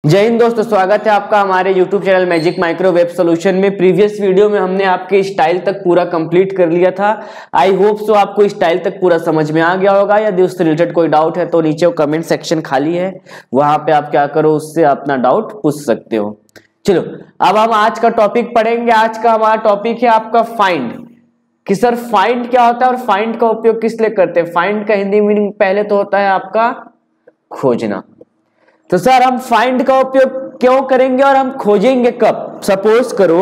जय हिंद दोस्तों, स्वागत है आपका हमारे YouTube channel magic micro web solution में। प्रीवियस वीडियो में हमने आपके स्टाइल तक पूरा कंप्लीट कर लिया था। आई होप सो आपको स्टाइल तक पूरा समझ में आ गया होगा। यदि उससे रिलेटेड कोई डाउट है तो नीचे कमेंट सेक्शन खाली है, वहां पे आप क्या करो, उससे अपना डाउट पूछ सकते हो। चलो अब हम आज का टॉपिक पढ़ेंगे। आज का हमारा टॉपिक है आपका फाइंड, कि सर फाइंड क्या होता है और फाइंड का उपयोग किस लिए करते हैं। फाइंड का हिंदी मीनिंग पहले तो होता है आपका खोजना। तो सर हम फाइंड का उपयोग क्यों करेंगे और हम खोजेंगे कब। सपोज करो,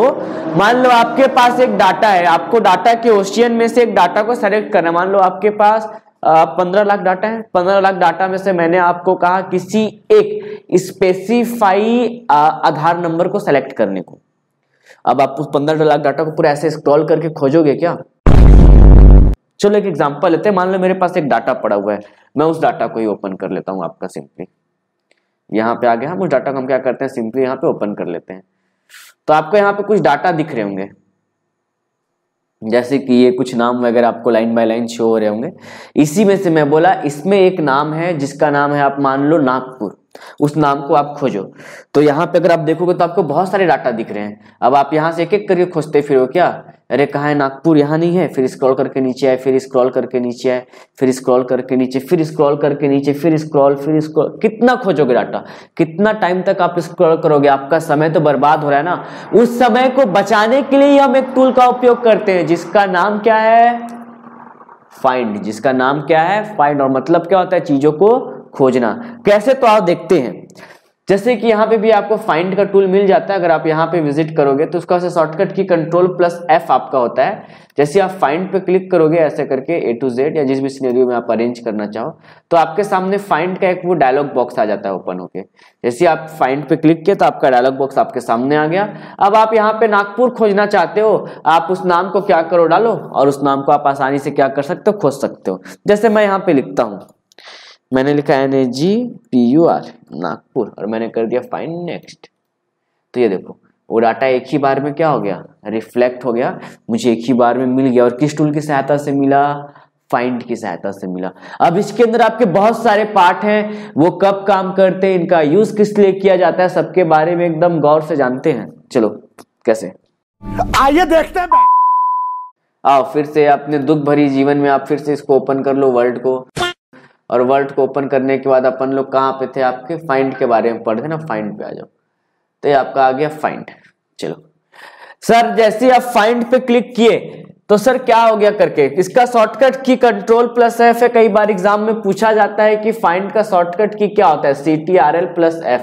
मान लो आपके पास एक डाटा है, आपको डाटा के ओशियन में से एक डाटा को सेलेक्ट करना। मान लो आपके पास 15 लाख डाटा है। 15 लाख डाटा में से मैंने आपको कहा किसी एक स्पेसिफाई आधार नंबर को सेलेक्ट करने को। अब आप उस 15 लाख डाटा को पूरा ऐसे स्क्रॉल करके खोजोगे क्या? चलो एक एग्जांपल लेते हैं। मान लो मेरे पास एक डाटा पड़ा हुआ है, मैं उस डाटा को ही ओपन कर लेता हूं आपका। सिंपली यहाँ पे आ गया, हम उस डाटा को हम क्या करते हैं, सिंपली यहाँ पे ओपन कर लेते हैं। तो आपको यहाँ पे कुछ डाटा दिख रहे होंगे, जैसे कि ये कुछ नाम वगैरह आपको लाइन बाय लाइन शो हो रहे होंगे। इसी में से मैं बोला इसमें एक नाम है जिसका नाम है, आप मान लो नागपुर। उस नाम को आप खोजो। तो यहाँ पे अगर आप देखोगे तो आपको बहुत सारे डाटा दिख रहे हैं। अब आप यहाँ से एक एक करके खोजते फिर क्या, अरे कहाँ है नागपुर, यहाँ नहीं है। फिर स्क्रॉल करके नीचे आए, फिर स्क्रॉल करके नीचे आए, फिर स्क्रॉल करके नीचे, फिर स्क्रॉल करके नीचे, फिर स्क्रॉल, कितना खोजोगे डाटा, कितना टाइम तक आप स्क्रॉल करोगे? आपका समय तो बर्बाद हो रहा है ना। उस समय को बचाने के लिए हम एक टूल का उपयोग करते हैं जिसका नाम क्या है, फाइंड। जिसका नाम क्या है, फाइंड। और मतलब क्या होता है, चीजों को खोजना। कैसे, तो आप देखते हैं। जैसे कि यहाँ पे भी आपको फाइंड का टूल मिल जाता है। अगर आप यहाँ पे विजिट करोगे तो उसका शॉर्टकट की Ctrl+F आपका होता है। जैसे आप फाइंड पे क्लिक करोगे ऐसे करके A to Z या जिस भी सिनेरियो में आप अरेंज करना चाहो, तो आपके सामने फाइंड का एक वो डायलॉग बॉक्स आ जाता है ओपन होके। जैसे आप फाइंड पे क्लिक किए तो आपका डायलॉग बॉक्स आपके सामने आ गया। अब आप यहाँ पे नागपुर खोजना चाहते हो, आप उस नाम को क्या करो, डालो, और उस नाम को आप आसानी से क्या कर सकते हो, खोज सकते हो। जैसे मैं यहाँ पे लिखता हूँ, मैंने लिखा NAGPUR नागपुर, और मैंने कर दिया फाइंड नेक्स्ट। तो ये देखो वो डाटा एक ही बार में क्या हो गया, रिफ्लेक्ट हो गया, मुझे एक ही बार में मिल गया। और किस टूल की सहायता से मिला, फाइंड की सहायता से मिला। अब इसके अंदर आपके बहुत सारे पार्ट हैं, वो कब काम करते हैं, इनका यूज किस लिए किया जाता है, सबके बारे में एकदम गौर से जानते हैं। चलो कैसे, आइए देखते हैं। आओ फिर से अपने दुख भरी जीवन में आप फिर से इसको ओपन कर लो, वर्ल्ड को। और वर्ल्ड को ओपन करने के बाद अपन लोग कहाँ पे थे, आपके फाइंड के बारे में पढ़े थे ना। फाइंड पे आ जाओ, तो ये आपका आ गया फाइंड। चलो सर, जैसे आप फाइंड पे क्लिक किए तो सर क्या हो गया करके, इसका शॉर्टकट की Ctrl+F है। कई बार एग्जाम में पूछा जाता है कि फाइंड का शॉर्टकट की क्या होता है, Ctrl+F।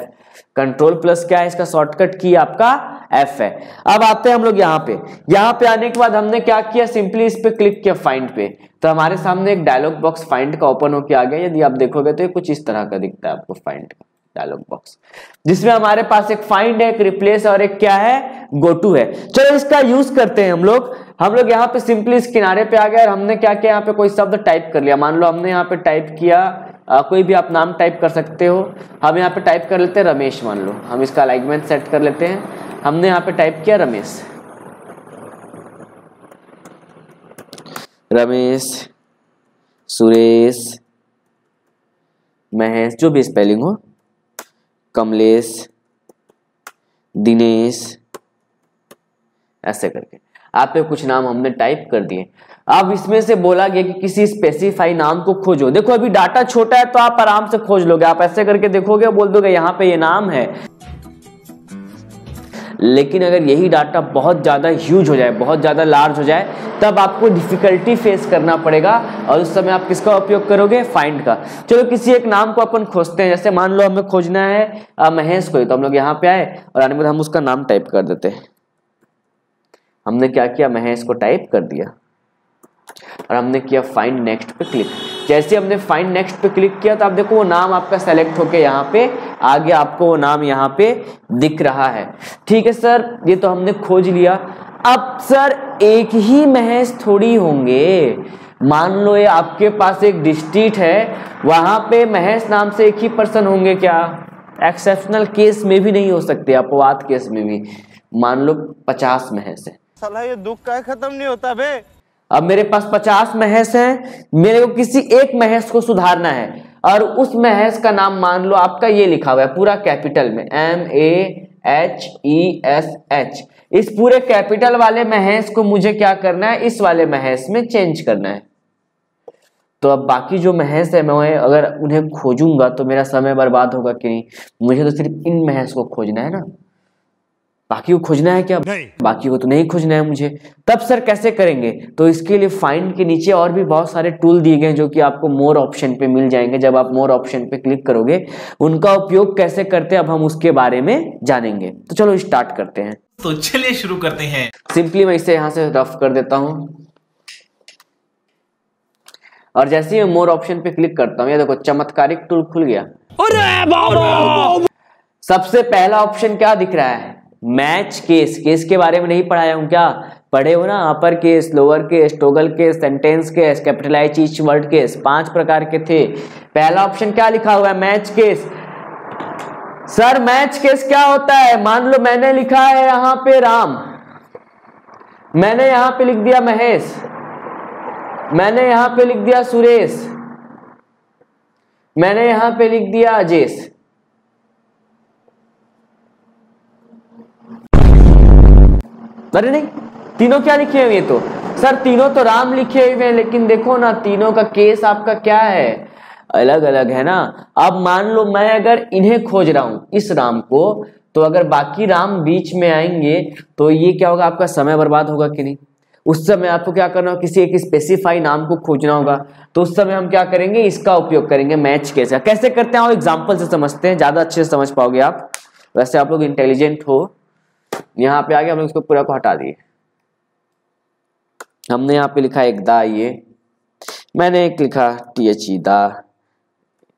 कंट्रोल प्लस क्या है, इसका शॉर्टकट की आपका F है। अब आते हैं हम लोग यहाँ पे आने के बाद हमने क्या किया, सिंपली इस पे क्लिक किया फाइंड पे, तो हमारे सामने एक डायलॉग बॉक्स फाइंड का ओपन होके आ गया। यदि आप देखोगे तो ये कुछ इस तरह का दिखता है आपको फाइंड का डायलॉग बॉक्स, जिसमें हमारे पास एक फाइंड है, एक रिप्लेस और एक क्या है, गो टू है। चलो इसका यूज करते हैं हम लोग यहाँ पे सिंपली इस किनारे पे आ गए और हमने क्या किया, यहाँ पे कोई शब्द टाइप कर लिया। मान लो हमने यहाँ पे टाइप किया, कोई भी आप नाम टाइप कर सकते हो। हम यहाँ पे टाइप कर लेते हैं रमेश। मान लो हम इसका अलाइनमेंट सेट कर लेते हैं। हमने यहाँ पे टाइप किया रमेश, सुरेश, महेश, जो भी स्पेलिंग हो, कमलेश, दिनेश, ऐसे करके आप पे कुछ नाम हमने टाइप कर दिए। अब इसमें से बोला गया कि किसी स्पेसिफाई नाम को खोजो। देखो अभी डाटा छोटा है तो आप आराम से खोज लोगे, आप ऐसे करके देखोगे, बोल दोगे यहाँ पे ये नाम है। लेकिन अगर यही डाटा बहुत ज्यादा ह्यूज हो जाए, बहुत ज्यादा लार्ज हो जाए, तब आपको डिफिकल्टी फेस करना पड़ेगा और उस समय आप किसका उपयोग करोगे, फाइंड का। चलो किसी एक नाम को अपन खोजते हैं। जैसे मान लो हमें खोजना है महेश को, तो हम लोग यहाँ पे आए और आने के बाद हम उसका नाम टाइप कर देते हैं। हमने क्या किया, महेश को टाइप कर दिया और हमने किया फाइंड नेक्स्ट पे क्लिक। जैसे हमने फाइंड नेक्स्ट पे क्लिक किया तो आप देखो वो नाम आपका सेलेक्ट होके यहाँ पे आ गया, आपको वो नाम यहाँ पे दिख रहा है। ठीक है सर, ये तो हमने खोज लिया। अब सर एक ही महेश थोड़ी होंगे। मान लो ये आपके पास एक डिस्ट्रिक्ट है, वहां पे महेश नाम से एक ही पर्सन होंगे क्या? एक्सेप्शनल केस में भी नहीं हो सकते, अपवाद केस में भी। मान लो 50 महेश है। साला ये दुख का खत्म नहीं होता बे। अब मेरे पास 50 महेश हैं, मेरे को किसी एक महेश को सुधारना है। और उस महेश का नाम मान लो आपका ये लिखा हुआ है पूरा कैपिटल में MEHESH। इस पूरे कैपिटल वाले महेश को मुझे क्या करना है, इस वाले महेश में चेंज करना है। तो अब बाकी जो महेश है मैं अगर उन्हें खोजूंगा तो मेरा समय बर्बाद होगा कि नहीं, मुझे तो सिर्फ इन महेश को खोजना है ना, बाकी को खोजना है क्या? नहीं। बाकी को तो नहीं खोजना है मुझे। तब सर कैसे करेंगे? तो इसके लिए फाइंड के नीचे और भी बहुत सारे टूल दिए गए हैं जो कि आपको मोर ऑप्शन पे मिल जाएंगे। जब आप मोर ऑप्शन पे क्लिक करोगे उनका उपयोग कैसे करते हैं अब हम उसके बारे में जानेंगे। तो चलो स्टार्ट करते हैं। तो चलिए शुरू करते हैं। सिंपली मैं इसे यहां से रफ कर देता हूं और जैसे ही मैं मोर ऑप्शन पे क्लिक करता हूं, ये देखो चमत्कारिक टूल खुल गया। अरे बाबा! सबसे पहला ऑप्शन क्या दिख रहा है? Match case. केस के बारे में नहीं पढ़ाया हूं क्या? पढ़े हो ना, upper case, lower case, toggle case, sentence case, capitalise each word case, 5 प्रकार के थे। पहला ऑप्शन क्या लिखा हुआ है? Match case. Sir match case क्या होता है? मान लो मैंने लिखा है यहां पे राम, मैंने यहां पे लिख दिया महेश, मैंने यहां पे लिख दिया सुरेश, मैंने यहां पे लिख दिया अजेश। अरे नहीं, तीनों क्या लिखे हुए? तो सर तीनों तो राम लिखे हुए हैं, लेकिन देखो ना तीनों का केस आपका क्या है, अलग अलग है ना। अब मान लो मैं अगर इन्हें खोज रहा हूं, इस राम को, तो अगर बाकी राम बीच में आएंगे तो ये क्या होगा, आपका समय बर्बाद होगा कि नहीं। उस समय आपको क्या करना होगा, किसी एक स्पेसिफाई नाम को खोजना होगा। तो उस समय हम क्या करेंगे, इसका उपयोग करेंगे, मैच केस का। कैसे करते हैं, एग्जाम्पल से समझते हैं, ज्यादा अच्छे से समझ पाओगे आप। वैसे आप लोग इंटेलिजेंट हो। यहाँ पे आगे हम लोग इसको पूरा को हटा दिए। हमने यहाँ पे लिखा एक दा, ये मैंने एक लिखा THE दा,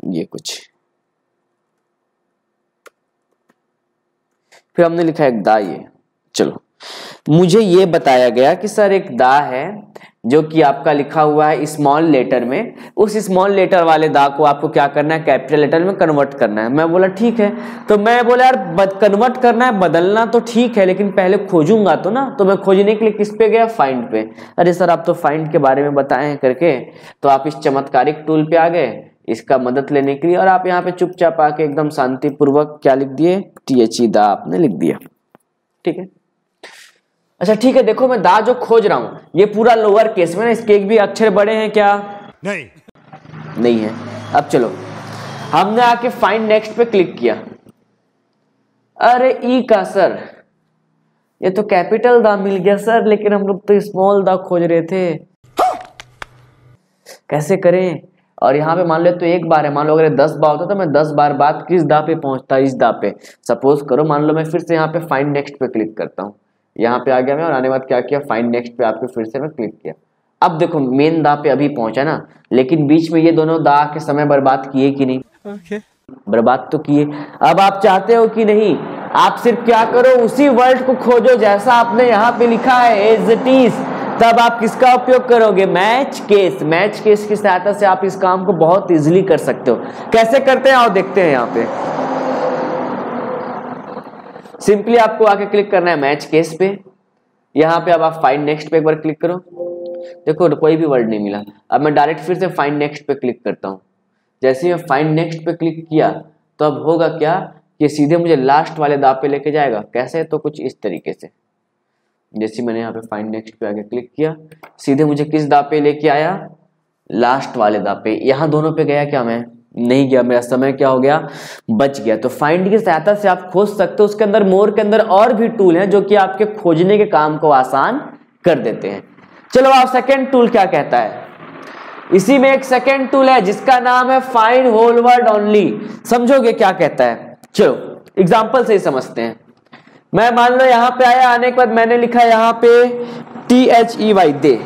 ये कुछ, फिर हमने लिखा एक दा, ये। चलो मुझे ये बताया गया कि सर एक दा है जो कि आपका लिखा हुआ है स्मॉल लेटर में, उस स्मॉल लेटर वाले दा को आपको क्या करना है, कैपिटल लेटर में कन्वर्ट करना है। मैं बोला ठीक है। तो मैं बोला यार कन्वर्ट करना है, बदलना तो ठीक है, लेकिन पहले खोजूंगा तो ना। तो मैं खोजने के लिए किस पे गया, फाइंड पे। अरे सर आप तो फाइंड के बारे में बताए हैं करके, तो आप इस चमत्कारिक टूल पे आ गए इसका मदद लेने के लिए, और आप यहाँ पे चुपचाप आके एकदम शांतिपूर्वक क्या लिख दिए, THE दा आपने लिख दिया। ठीक है, अच्छा ठीक है। देखो मैं दा जो खोज रहा हूं ये पूरा लोअर केस में ना, इसके एक भी अक्षर बड़े हैं क्या? नहीं है। अब चलो हमने आके फाइंड नेक्स्ट पे क्लिक किया। अरे ई का सर, ये तो कैपिटल दा मिल गया सर, लेकिन हम लोग तो स्मॉल दा खोज रहे थे, कैसे करें? और यहाँ पे मान लो तो एक बार है, मान लो अगर 10 बार होता तो मैं 10 बार बाद किस दा पे पहुंचता, इस दा पे। सपोज करो मान लो मैं फिर से यहाँ पे फाइंड नेक्स्ट पे क्लिक करता हूँ, यहाँ पे आ गया मैं, और आने बाद क्या किया, फाइंड नेक्स्ट पे आपके फिर से मैं क्लिक किया। अब देखो मेन दा पे अभी पहुंचा ना, लेकिन बीच में ये दोनों दा के समय बर्बाद किए कि नहीं? बर्बाद तो किए। अब आप चाहते हो कि नहीं, आप सिर्फ क्या करो, उसी वर्ड को खोजो जैसा आपने यहाँ पे लिखा है एज इट इज। तब आप किसका उपयोग करोगे, मैच केस। मैच केस की सहायता से आप इस काम को बहुत इजीली कर सकते हो। कैसे करते हैं आओ देखते हैं। यहाँ पे सिंपली आपको आके क्लिक करना है मैच केस पे। यहाँ पे अब आप फाइंड नेक्स्ट पे एक बार क्लिक करो, देखो कोई भी वर्ड नहीं मिला। अब मैं डायरेक्ट फिर से फाइंड नेक्स्ट पे क्लिक करता हूँ। जैसे ही मैं फाइंड नेक्स्ट पे क्लिक किया तो अब होगा क्या कि सीधे मुझे लास्ट वाले दा पे लेके जाएगा। कैसे, तो कुछ इस तरीके से। जैसे मैंने यहाँ पे फाइंड नेक्स्ट पे आगे क्लिक किया, सीधे मुझे किस दा पे लेके आया, लास्ट वाले दा पे। यहाँ दोनों पे गया क्या, मैं नहीं गया, मेरा समय क्या हो गया, बच गया। तो फाइंड की सहायता से आप खोज सकते हो। उसके अंदर मोर के अंदर और भी टूल हैं जो कि आपके खोजने के काम को आसान कर देते हैं। चलो आप सेकेंड टूल क्या कहता है, इसी में एक सेकेंड टूल है जिसका नाम है फाइंड होल वर्ड ओनली। समझोगे क्या कहता है? चलो एग्जाम्पल से ही समझते हैं। मैं मान लो यहाँ पे आया, आने के बाद मैंने लिखा यहाँ पे THEY दे,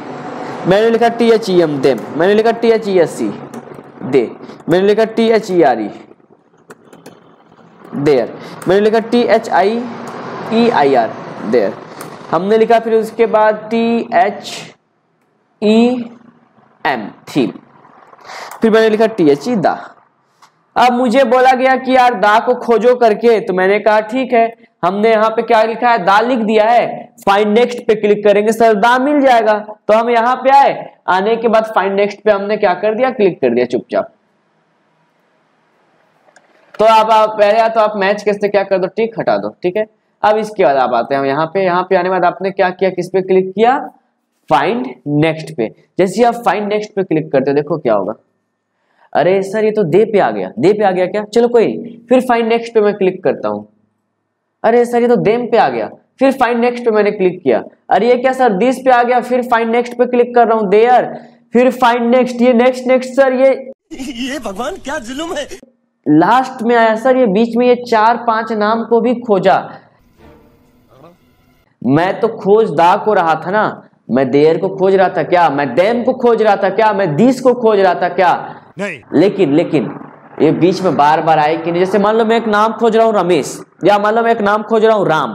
मैंने लिखा THEM देम, मैंने लिखा THESC दे, मैंने लिखा THERE देयर, मैंने लिखा THIEIR देयर, हमने लिखा फिर उसके बाद THEM थीम, फिर मैंने लिखा THE दा। अब मुझे बोला गया कि यार दा को खोजो करके, तो मैंने कहा ठीक है। हमने यहाँ पे क्या लिखा है, दा लिख दिया है। फाइंड नेक्स्ट पे क्लिक करेंगे, सर दा मिल जाएगा। तो हम यहाँ पे आए, आने के बाद फाइंड नेक्स्ट पे हमने क्या कर दिया, क्लिक कर दिया चुपचाप। तो आप पहले तो आप मैच कैसे क्या कर दो, टिक हटा दो, ठीक है। अब इसके बाद आप आते हैं यहाँ पे आने के बाद आपने क्या किया, किस पे क्लिक किया, फाइंड नेक्स्ट पे। जैसे आप फाइंड नेक्स्ट पे क्लिक करते हो देखो क्या होगा, अरे सर ये तो दे पे आ गया, दे पे आ गया क्या, चलो कोई नहीं, फिर फाइंड नेक्स्ट पे मैं क्लिक करता हूँ। अरे सर ये तो देम पे आ गया, फिर फाइंड नेक्स्ट पे मैंने क्लिक किया। अरे ये क्या सर, दिस पे आ गया, फिर फाइंड नेक्स्ट पे क्लिक कर रहा हूँ, देयर, फिर फाइंड नेक्स्ट, ये नेक्स्ट सर ये भगवान क्या जुल्म है। लास्ट में आया सर, ये बीच में ये 4-5 नाम को भी खोजा। मैं तो खोज दा को रहा था ना, मैं देयर को खोज रहा था क्या, मैं देम को खोज रहा था क्या, मैं दिस को खोज रहा था क्या, नहीं। लेकिन ये बीच में बार बार आए कि नहीं। जैसे मान लो मैं एक नाम खोज रहा हूं रमेश, या मान लो मैं एक नाम खोज रहा हूं राम,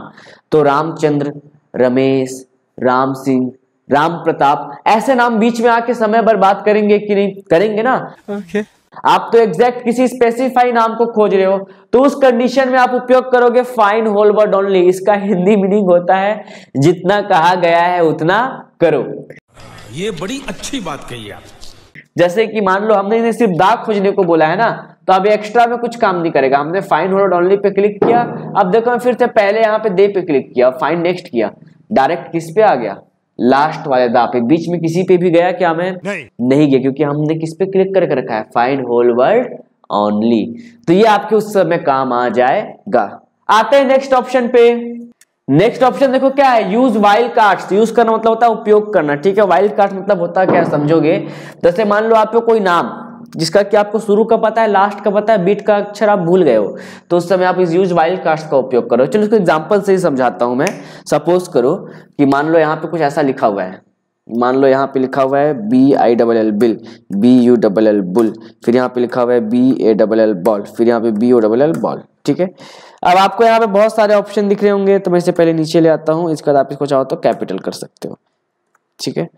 तो रामचंद्र, रमेश, राम सिंह, राम प्रताप, ऐसे नाम बीच में आके समय बर्बाद करेंगे कि नहीं, करेंगे ना। आप तो एग्जैक्ट किसी स्पेसिफाई नाम को खोज रहे हो, तो उस कंडीशन में आप उपयोग करोगे फाइंड होल वर्ड ओनली। इसका हिंदी मीनिंग होता है जितना कहा गया है उतना करो। ये बड़ी अच्छी बात कही आप। जैसे कि मान लो हमने इन्हें सिर्फ दा खोजने को बोला है ना, तो अब एक्स्ट्रा में कुछ काम नहीं करेगा। हमने find whole word only pay click किया, अब देखो मैं फिर से पहले यहाँ पे दे पे क्लिक किया, फाइंड नेक्स्ट किया, डायरेक्ट किस पे आ गया, लास्ट वाले दा पे। बीच में किसी पे भी गया क्या, मैं नहीं गया, क्योंकि हमने किस पे क्लिक करके रखा है, फाइंड होल वर्ड ओनली। तो ये आपके उस समय काम आ जाएगा। आते हैं नेक्स्ट ऑप्शन पे। नेक्स्ट ऑप्शन देखो क्या है, यूज वाइल्ड कार्ड्स। यूज करना मतलब होता है उपयोग करना, ठीक है। वाइल्ड कार्ड्स मतलब होता है क्या, समझोगे। जैसे मान लो आपको कोई नाम जिसका कि आपको शुरू का पता है, लास्ट का पता है, बीट का अक्षर आप भूल गए हो, तो उस समय आप इस यूज वाइल्ड कार्ड्स का उपयोग करो। चलो इसको एग्जांपल से ही समझाता हूं मैं। सपोज करो कि मान लो यहाँ पे कुछ ऐसा लिखा हुआ है, मान लो यहाँ पे लिखा हुआ है BILL बिल, BULL बुल, फिर यहाँ पे लिखा हुआ है BALL बॉल, फिर यहाँ पे BOLL बॉल, ठीक है। अब आपको यहाँ पे बहुत सारे ऑप्शन दिख रहे होंगे, तो मैं इसे पहले नीचे ले आता हूँ, इसके बाद आप इसको चाहो तो कैपिटल कर सकते हो, ठीक है।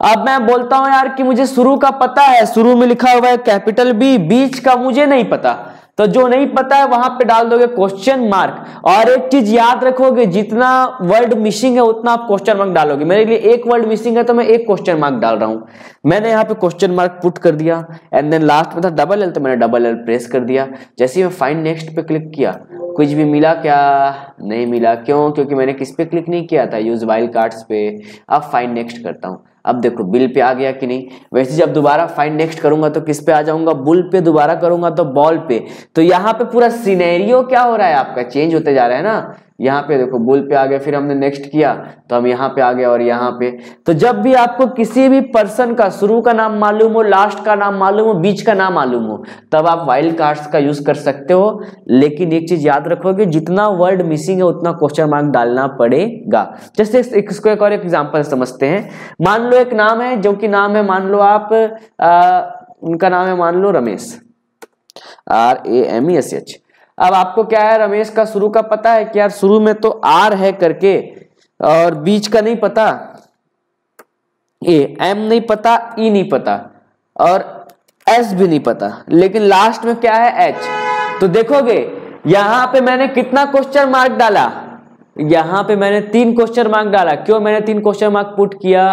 अब मैं बोलता हूं यार कि मुझे शुरू का पता है, शुरू में लिखा हुआ है कैपिटल B, बीच का मुझे नहीं पता, तो जो नहीं पता है वहां पे डाल दोगे क्वेश्चन मार्क। और एक चीज याद रखोगे, जितना वर्ड मिसिंग है उतना आप क्वेश्चन मार्क डालोगे। मेरे लिए एक वर्ड मिसिंग है तो मैं एक क्वेश्चन मार्क डाल रहा हूं। मैंने यहाँ पे क्वेश्चन मार्क पुट कर दिया, एंड देन लास्ट में था डबल L, तो मैंने डबल L प्रेस कर दिया। जैसे ही मैं फाइंड नेक्स्ट पे क्लिक किया, कुछ भी मिला क्या, नहीं मिला। क्यों, क्योंकि मैंने किस पे क्लिक नहीं किया था, यूज वाइल्ड कार्ड्स पे। अब फाइंड नेक्स्ट करता हूं, अब देखो बिल पे आ गया कि नहीं। वैसे जब दोबारा फाइंड नेक्स्ट करूंगा तो किस पे आ जाऊंगा, बुल पे, दोबारा करूंगा तो बॉल पे। तो यहाँ पे पूरा सिनेरियो क्या हो रहा है आपका, चेंज होते जा रहा है ना। यहाँ पे देखो बुल पे आ गया, फिर हमने नेक्स्ट किया तो हम यहाँ पे आ गए और यहाँ पे। तो जब भी आपको किसी भी पर्सन का शुरू का नाम मालूम हो, लास्ट का नाम मालूम हो, बीच का नाम मालूम हो, तब आप वाइल्ड कार्ड्स का यूज कर सकते हो। लेकिन एक चीज याद रखोगे, जितना वर्ड मिसिंग है उतना क्वेश्चन मार्क डालना पड़ेगा। जैसे इसको एक और एग्जांपल समझते हैं। मान लो एक नाम है, जो कि नाम है, मान लो आप उनका नाम है मान लो रमेश, RAMESH। अब आपको क्या है, रमेश का शुरू का पता है कि यार शुरू में तो R है करके, और बीच का नहीं पता, M नहीं पता, E नहीं पता, और S भी नहीं पता, लेकिन लास्ट में क्या है, H। तो देखोगे यहां पे मैंने कितना क्वेश्चन मार्क डाला, यहां पे मैंने 3 क्वेश्चन मार्क डाला। क्यों मैंने 3 क्वेश्चन मार्क पुट किया,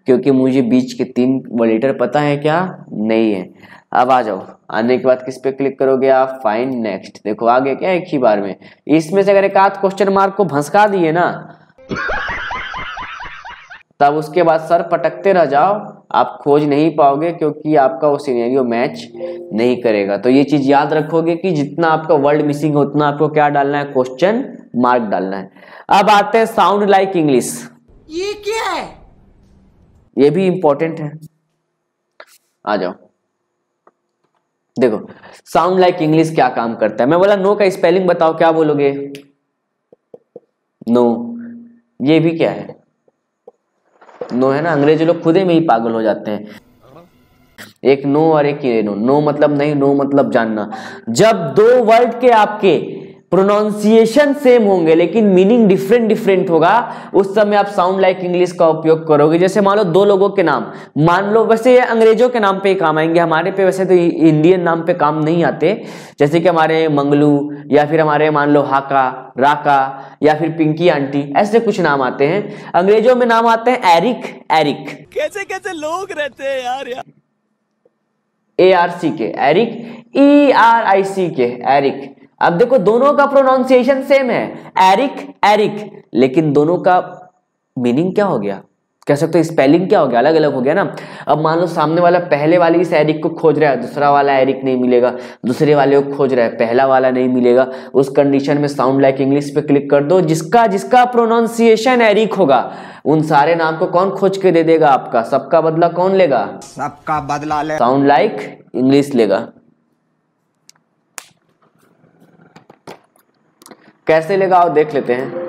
क्योंकि मुझे बीच के 3 लेटर पता है क्या, नहीं है। अब आ जाओ, आने के बाद किस पे क्लिक करोगे आप, फाइंड नेक्स्ट। देखो आ गया क्या एक ही बार में। इसमें से अगर एक आध क्वेश्चन मार्क को भंसका दिए ना, तब उसके बाद सर पटकते रह जाओ, आप खोज नहीं पाओगे, क्योंकि आपका वो सिनेरियो मैच नहीं करेगा। तो ये चीज याद रखोगे कि जितना आपका वर्ड मिसिंग है उतना आपको क्या डालना है, क्वेश्चन मार्क डालना है। अब आते हैं साउंड लाइक इंग्लिश। ये क्या है, ये भी इंपॉर्टेंट है। आ जाओ, देखो साउंड लाइक इंग्लिश क्या काम करता है। मैं बोला नो का स्पेलिंग बताओ, क्या बोलोगे, नो। ये भी क्या है, नो है ना। अंग्रेजी लोग खुदे में ही पागल हो जाते हैं, एक नो और एक ये नो। नो मतलब नहीं, नो मतलब जानना। जब 2 वर्ड के आपके प्रोनाउंसिएशन सेम होंगे लेकिन मीनिंग डिफरेंट होगा, उस समय आप साउंड लाइक इंग्लिश का उपयोग करोगे। जैसे मान लो 2 लोगों के नाम, मान लो, वैसे ये अंग्रेजों के नाम पे ही काम आएंगे, हमारे पे वैसे तो इंडियन नाम पे काम नहीं आते। जैसे कि हमारे मंगलू, या फिर हमारे मान लो हाका, राका, या फिर पिंकी आंटी, ऐसे कुछ नाम आते हैं। अंग्रेजों में नाम आते हैं एरिक, एरिक। कैसे कैसे लोग रहते हैं यार। ARC के एरिक, ERIC के एरिक। अब देखो दोनों का प्रोनाउंसिएशन सेम है, एरिक एरिक, लेकिन दोनों का मीनिंग क्या हो गया, कह सकते हो स्पेलिंग क्या हो गया, अलग अलग हो गया ना। अब मान लो सामने वाला पहले वाले इस एरिक को खोज रहा है, दूसरा वाला एरिक नहीं मिलेगा, दूसरे वाले को खोज रहा है, पहला वाला नहीं मिलेगा। उस कंडीशन में साउंड लाइक इंग्लिश पे क्लिक कर दो, जिसका जिसका प्रोनाउंसिएशन एरिक होगा उन सारे नाम को कौन खोज के दे देगा आपका, सबका बदला कौन लेगा, सबका बदला ले साउंड लाइक इंग्लिश लेगा। कैसे लेगा आओ देख लेते हैं।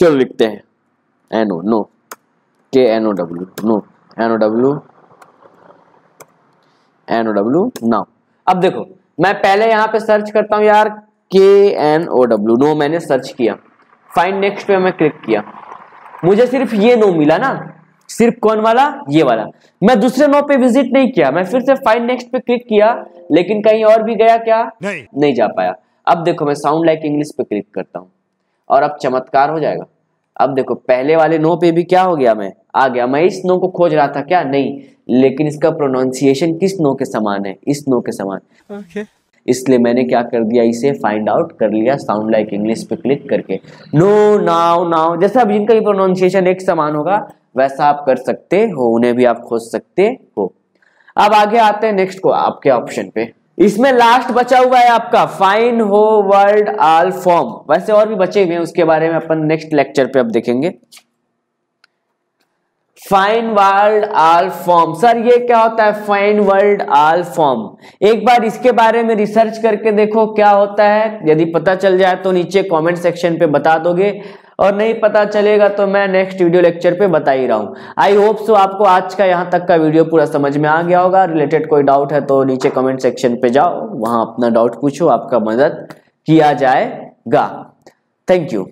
चलो लिखते हैं NO, no, KNOW, know, NOW, now. अब देखो मैं पहले यहां पे सर्च करता हूं यार, KNOW, नो मैंने सर्च किया, फाइंड नेक्स्ट पे मैं क्लिक किया, मुझे सिर्फ ये नो मिला ना, सिर्फ कौन वाला, ये वाला। मैं दूसरे नो पे विजिट नहीं किया, मैं फिर से फाइंड नेक्स्ट पे क्लिक किया, लेकिन कहीं और भी गया क्या, नहीं जा पाया। अब देखो मैं साउंड लाइक इंग्लिश पे क्लिक करता हूं और अब चमत्कार हो जाएगा। अब देखो पहले वाले नो पे भी क्या हो गया, मैं आ गया। मैं इस नो को खोज रहा था क्या, नहीं, लेकिन इसका प्रोनाउंसिएशन किस नो के समान है, इस नो के समान। इसलिए मैंने क्या कर दिया, इसे फाइंड आउट कर लिया साउंड लाइक इंग्लिश पे क्लिक करके। नो, नाउ, नाउ, जैसा अब जिनका प्रोनाउंसिएशन एक समान होगा वैसा आप कर सकते हो, उन्हें भी आप खोज सकते हो। अब आगे आते हैं नेक्स्ट को, आपके ऑप्शन पे। इसमें लास्ट बचा हुआ है आपका फाइन हो वर्ड ऑल फॉर्म। वैसे और भी बचे हुए हैं, उसके बारे में अपन नेक्स्ट लेक्चर पे अब देखेंगे। Fine word all form, sir ये क्या होता है फाइन वर्ड ऑल फॉर्म? एक बार इसके बारे में रिसर्च करके देखो क्या होता है, यदि पता चल जाए तो नीचे कमेंट सेक्शन पे बता दोगे, और नहीं पता चलेगा तो मैं नेक्स्ट वीडियो लेक्चर पे बता ही रहा हूं। आई होप सो आपको आज का यहाँ तक का वीडियो पूरा समझ में आ गया होगा। रिलेटेड कोई डाउट है तो नीचे कमेंट सेक्शन पे जाओ, वहां अपना डाउट पूछो, आपका मदद किया जाएगा। Thank you.